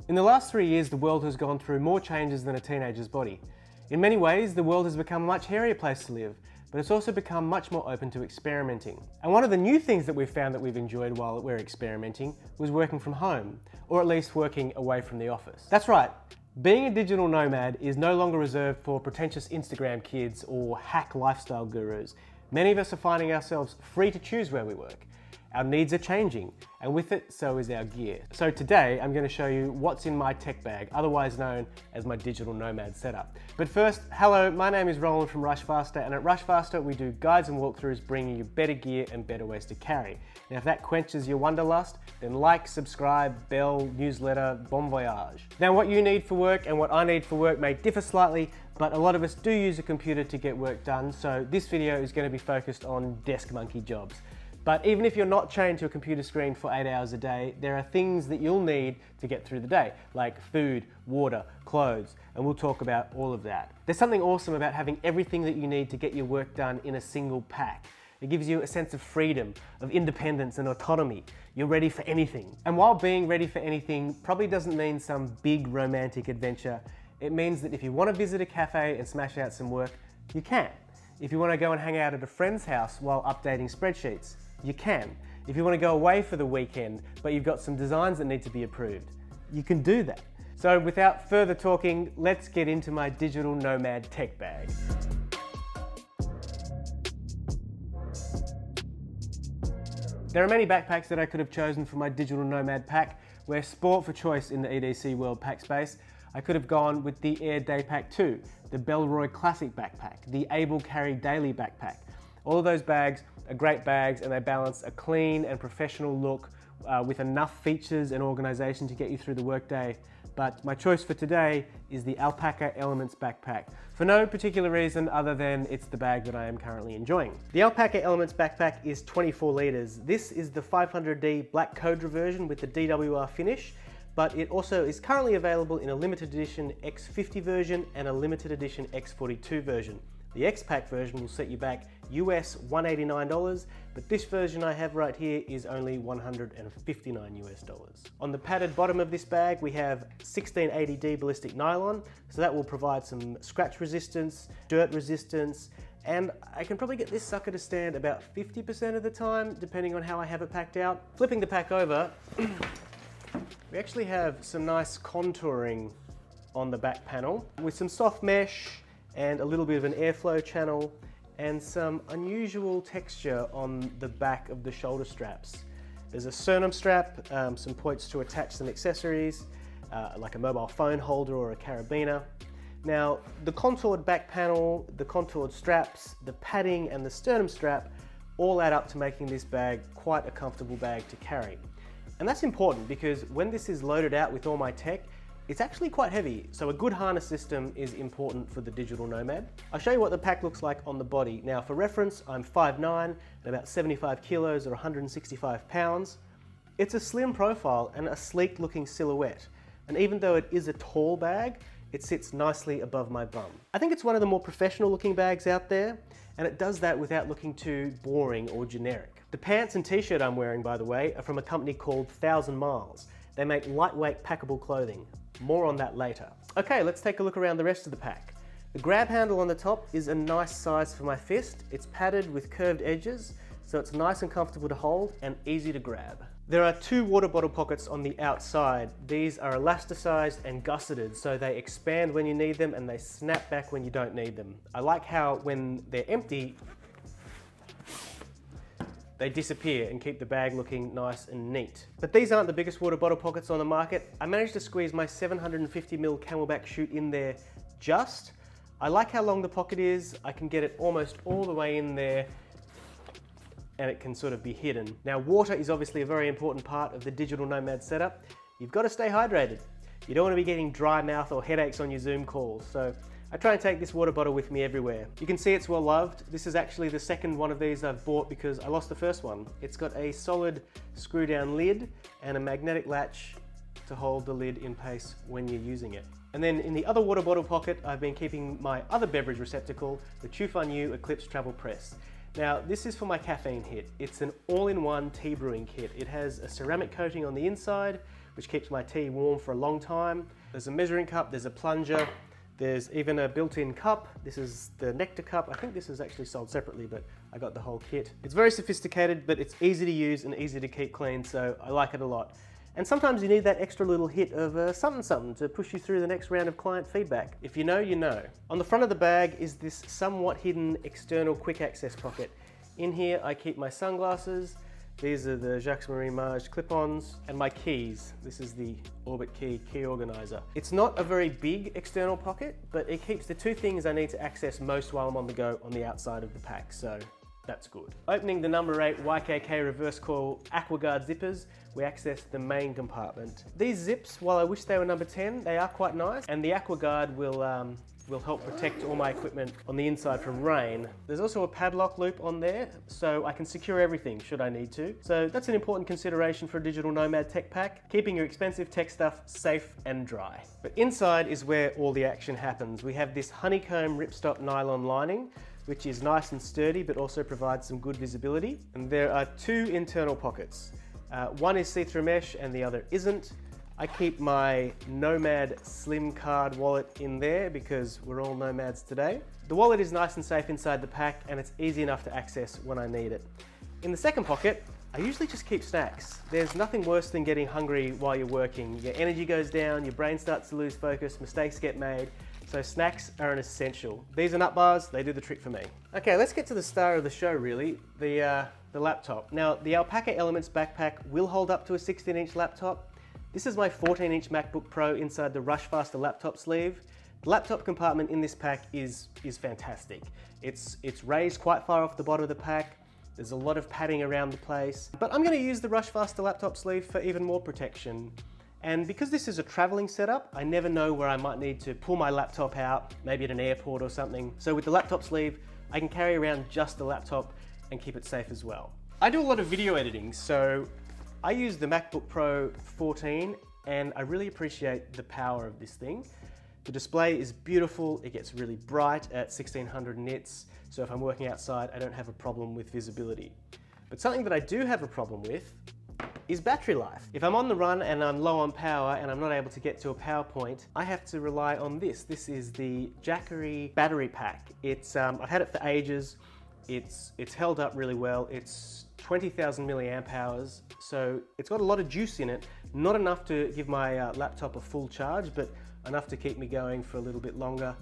In the last 3 years, the world has gone through more changes than a teenager's body. In many ways, the world has become a much hairier place to live, but it's also become much more open to experimenting. And one of the new things that we've found that we've enjoyed while we're experimenting was working from home, or at least working away from the office. That's right, being a digital nomad is no longer reserved for pretentious Instagram kids or hack lifestyle gurus. Many of us are finding ourselves free to choose where we work. Our needs are changing, and with it, so is our gear. So today, I'm going to show you what's in my tech bag, otherwise known as my digital nomad setup. But first, hello, my name is Roland from Rushfaster, and at Rushfaster, we do guides and walkthroughs bringing you better gear and better ways to carry. Now, if that quenches your wanderlust, then like, subscribe, bell, newsletter, bon voyage. Now, what you need for work and what I need for work may differ slightly, but a lot of us do use a computer to get work done, so this video is going to be focused on desk monkey jobs. But even if you're not chained to a computer screen for 8 hours a day, there are things that you'll need to get through the day, like food, water, clothes, and we'll talk about all of that. There's something awesome about having everything that you need to get your work done in a single pack. It gives you a sense of freedom, of independence and autonomy. You're ready for anything. And while being ready for anything probably doesn't mean some big romantic adventure, it means that if you want to visit a cafe and smash out some work, you can. If you want to go and hang out at a friend's house while updating spreadsheets, you can. If you want to go away for the weekend, but you've got some designs that need to be approved, you can do that. So without further talking, let's get into my digital nomad tech bag. There are many backpacks that I could have chosen for my digital nomad pack. We're sport for choice in the EDC World Pack space. I could have gone with the Air Daypack 2, the Bellroy Classic backpack, the Able Carry Daily backpack. All of those bags are great bags and they balance a clean and professional look with enough features and organisation to get you through the workday. But my choice for today is the Alpaka Elements backpack, for no particular reason other than it's the bag that I am currently enjoying. The Alpaka Elements backpack is 24 litres. This is the 500D Black Codra version with the DWR finish, but it also is currently available in a limited edition X50 version and a limited edition X42 version. The X-Pack version will set you back US $189, but this version I have right here is only $159 US. On the padded bottom of this bag, we have 1680D ballistic nylon, so that will provide some scratch resistance, dirt resistance, and I can probably get this sucker to stand about 50% of the time, depending on how I have it packed out. Flipping the pack over, we actually have some nice contouring on the back panel with some soft mesh and a little bit of an airflow channel and some unusual texture on the back of the shoulder straps. There's a sternum strap, some points to attach some accessories, like a mobile phone holder or a carabiner. Now, the contoured back panel, the contoured straps, the padding and the sternum strap all add up to making this bag quite a comfortable bag to carry. And that's important because when this is loaded out with all my tech, it's actually quite heavy, so a good harness system is important for the digital nomad. I'll show you what the pack looks like on the body. Now for reference, I'm 5'9", and about 75 kilos or 165 pounds. It's a slim profile and a sleek looking silhouette. And even though it is a tall bag, it sits nicely above my bum. I think it's one of the more professional looking bags out there, and it does that without looking too boring or generic. The pants and t-shirt I'm wearing, by the way, are from a company called 1000 Miles. They make lightweight packable clothing. More on that later. Okay, let's take a look around the rest of the pack. The grab handle on the top is a nice size for my fist. It's padded with curved edges, so it's nice and comfortable to hold and easy to grab. There are 2 water bottle pockets on the outside. These are elasticized and gusseted, so they expand when you need them and they snap back when you don't need them. I like how when they're empty, they disappear and keep the bag looking nice and neat. But these aren't the biggest water bottle pockets on the market. I managed to squeeze my 750ml Camelback Chute in there just. I like how long the pocket is. I can get it almost all the way in there and it can sort of be hidden. Now, water is obviously a very important part of the digital nomad setup. You've got to stay hydrated. You don't want to be getting dry mouth or headaches on your Zoom calls. So I try and take this water bottle with me everywhere. You can see it's well loved. This is actually the second one of these I've bought because I lost the first one. It's got a solid screw down lid and a magnetic latch to hold the lid in place when you're using it. And then in the other water bottle pocket, I've been keeping my other beverage receptacle, the Chufunyu Eclipse Travel Press. Now, this is for my caffeine hit. It's an all-in-one tea brewing kit. It has a ceramic coating on the inside, which keeps my tea warm for a long time. There's a measuring cup, there's a plunger, there's even a built-in cup. This is the nectar cup. I think this is actually sold separately, but I got the whole kit. It's very sophisticated, but it's easy to use and easy to keep clean, so I like it a lot. And sometimes you need that extra little hit of something to push you through the next round of client feedback. If you know, you know. On the front of the bag is this somewhat hidden external quick access pocket. In here I keep my sunglasses. These are the Jacques Marie Mage clip-ons, and my keys. This is the OrbitKey Key Organiser. It's not a very big external pocket, but it keeps the two things I need to access most while I'm on the go on the outside of the pack, so that's good. Opening the number 8 YKK reverse coil AquaGuard zippers, we access the main compartment. These zips, while I wish they were number 10, they are quite nice, and the AquaGuard will help protect all my equipment on the inside from rain. There's also a padlock loop on there, so I can secure everything should I need to. So that's an important consideration for a digital Nomad tech pack, keeping your expensive tech stuff safe and dry. But inside is where all the action happens. We have this honeycomb ripstop nylon lining, which is nice and sturdy, but also provides some good visibility. And there are two internal pockets. One is see-through mesh and the other isn't. I keep my Nomad slim card wallet in there because we're all nomads today. The wallet is nice and safe inside the pack, and it's easy enough to access when I need it. In the second pocket, I usually just keep snacks. There's nothing worse than getting hungry while you're working. Your energy goes down, your brain starts to lose focus, mistakes get made. So snacks are an essential. These are nut bars, they do the trick for me. Okay, let's get to the star of the show really, the laptop. Now, the Alpaka Elements backpack will hold up to a 16-inch laptop. This is my 14-inch MacBook Pro inside the Rushfaster laptop sleeve. The laptop compartment in this pack is fantastic. It's raised quite far off the bottom of the pack. There's a lot of padding around the place. But I'm gonna use the Rushfaster laptop sleeve for even more protection. And because this is a traveling setup, I never know where I might need to pull my laptop out, maybe at an airport or something. So with the laptop sleeve, I can carry around just the laptop and keep it safe as well. I do a lot of video editing, so I use the MacBook Pro 14 and I really appreciate the power of this thing. The display is beautiful, it gets really bright at 1600 nits, so if I'm working outside, I don't have a problem with visibility. But something that I do have a problem with is battery life. If I'm on the run and I'm low on power and I'm not able to get to a power point, I have to rely on this. This is the Jackery battery pack. I've had it for ages. It's held up really well. It's 20,000 milliamp hours, so it's got a lot of juice in it. Not enough to give my laptop a full charge, but enough to keep me going for a little bit longer.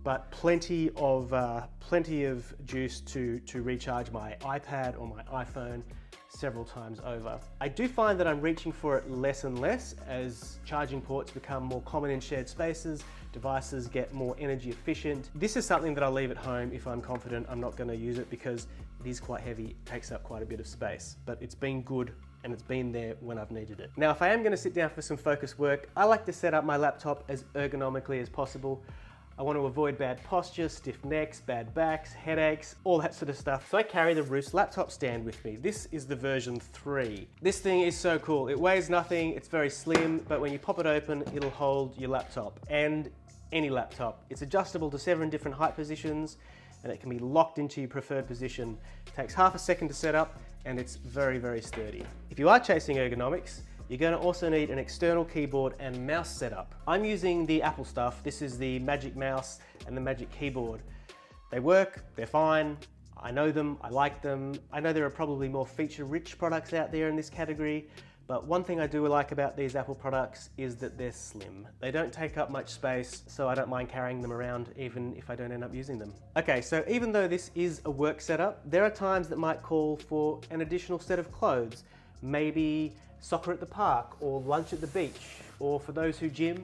But plenty of juice to recharge my iPad or my iPhone several times over. I do find that I'm reaching for it less and less as charging ports become more common in shared spaces, devices get more energy efficient. This is something that I'll leave at home if I'm confident I'm not going to use it because it is quite heavy, it takes up quite a bit of space, but it's been good and it's been there when I've needed it. Now, if I am going to sit down for some focus work, I like to set up my laptop as ergonomically as possible. I want to avoid bad posture, stiff necks, bad backs, headaches, all that sort of stuff. So I carry the Roost laptop stand with me. This is the version 3. This thing is so cool. It weighs nothing, it's very slim, but when you pop it open, it'll hold your laptop and any laptop. It's adjustable to 7 different height positions and it can be locked into your preferred position. It takes half a second to set up and it's very, very sturdy. If you are chasing ergonomics, you're going to also need an external keyboard and mouse setup. I'm using the Apple stuff. This is the Magic Mouse and the Magic Keyboard. They work, they're fine. I know them, I like them. I know there are probably more feature-rich products out there in this category, but one thing I do like about these Apple products is that they're slim. They don't take up much space, so I don't mind carrying them around even if I don't end up using them. Okay, so even though this is a work setup, there are times that might call for an additional set of clothes. Maybe soccer at the park, or lunch at the beach, or for those who gym,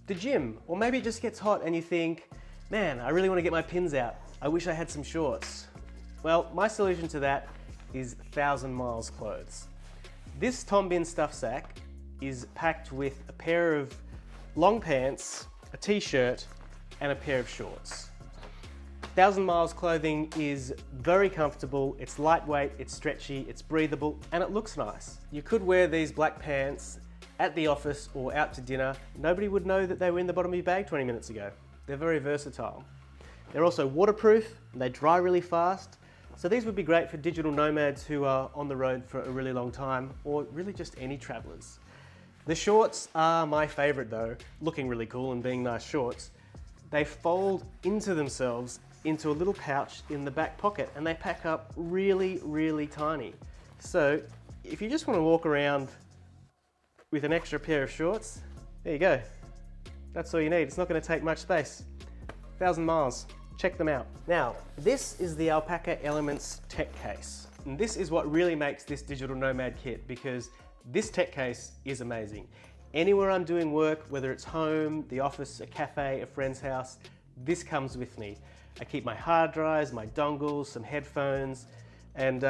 the gym. Or maybe it just gets hot and you think, man, I really want to get my pins out. I wish I had some shorts. Well, my solution to that is 1,000 miles clothes. This Tom Bihn stuff sack is packed with a pair of long pants, a t-shirt, and a pair of shorts. 1,000 miles clothing is very comfortable, it's lightweight, it's stretchy, it's breathable, and it looks nice. You could wear these black pants at the office or out to dinner. Nobody would know that they were in the bottom of your bag 20 minutes ago. They're very versatile. They're also waterproof, and they dry really fast. So these would be great for digital nomads who are on the road for a really long time, or really just any travelers. The shorts are my favorite though, looking really cool and being nice shorts. They fold into themselves into a little pouch in the back pocket and they pack up really, really tiny. So if you just want to walk around with an extra pair of shorts, there you go. That's all you need. It's not going to take much space. 1,000 miles. Check them out. Now, this is the Alpaka Elements tech case. And this is what really makes this digital Nomad kit, because this tech case is amazing. Anywhere I'm doing work, whether it's home, the office, a cafe, a friend's house, this comes with me. I keep my hard drives, my dongles, some headphones, and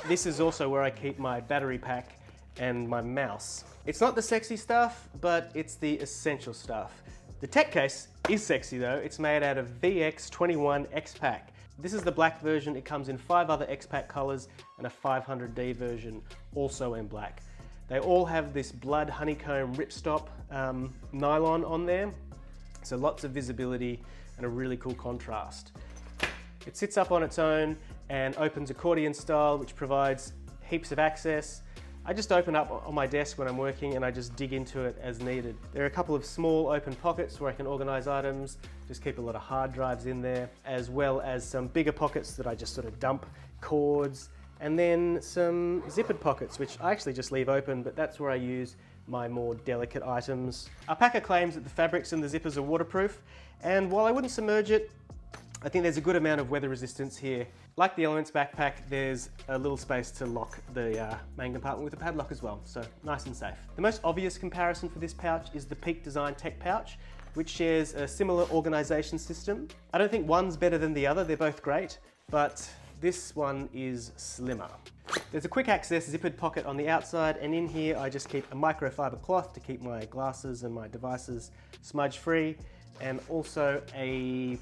this is also where I keep my battery pack and my mouse. It's not the sexy stuff, but it's the essential stuff. The tech case is sexy though. It's made out of VX21 X-Pack. This is the black version. It comes in 5 other X-Pack colors and a 500D version, also in black. They all have this blood honeycomb ripstop nylon on there, so lots of visibility and a really cool contrast. It sits up on its own and opens accordion style, which provides heaps of access. I just open up on my desk when I'm working and I just dig into it as needed. There are a couple of small open pockets where I can organize items, just keep a lot of hard drives in there, as well as some bigger pockets that I just sort of dump cords, and then some zippered pockets, which I actually just leave open, but that's where I use my more delicate items. Alpaka claims that the fabrics and the zippers are waterproof, and while I wouldn't submerge it, I think there's a good amount of weather resistance here. Like the Elements backpack, there's a little space to lock the main compartment with a padlock as well, so nice and safe. The most obvious comparison for this pouch is the Peak Design Tech pouch, which shares a similar organization system. I don't think one's better than the other, they're both great, but this one is slimmer. There's a quick access zippered pocket on the outside, and in here I just keep a microfiber cloth to keep my glasses and my devices smudge free, and also a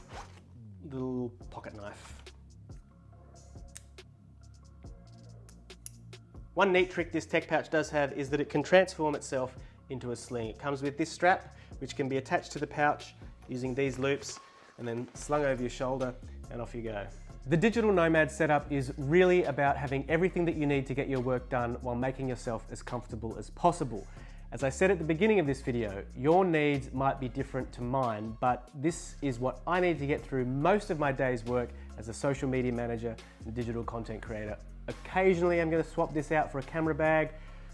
little pocket knife. One neat trick this tech pouch does have is that it can transform itself into a sling. It comes with this strap, which can be attached to the pouch using these loops and then slung over your shoulder, and off you go. The digital Nomad setup is really about having everything that you need to get your work done while making yourself as comfortable as possible. As I said at the beginning of this video, your needs might be different to mine, but this is what I need to get through most of my day's work as a social media manager and digital content creator. Occasionally I'm going to swap this out for a camera bag,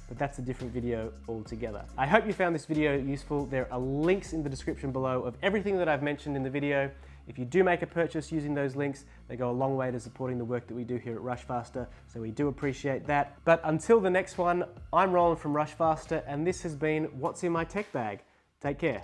but that's a different video altogether. I hope you found this video useful. There are links in the description below of everything that I've mentioned in the video. If you do make a purchase using those links, they go a long way to supporting the work that we do here at Rushfaster, so we do appreciate that. But until the next one, I'm Roland from Rushfaster, and this has been What's in My Tech Bag. Take care.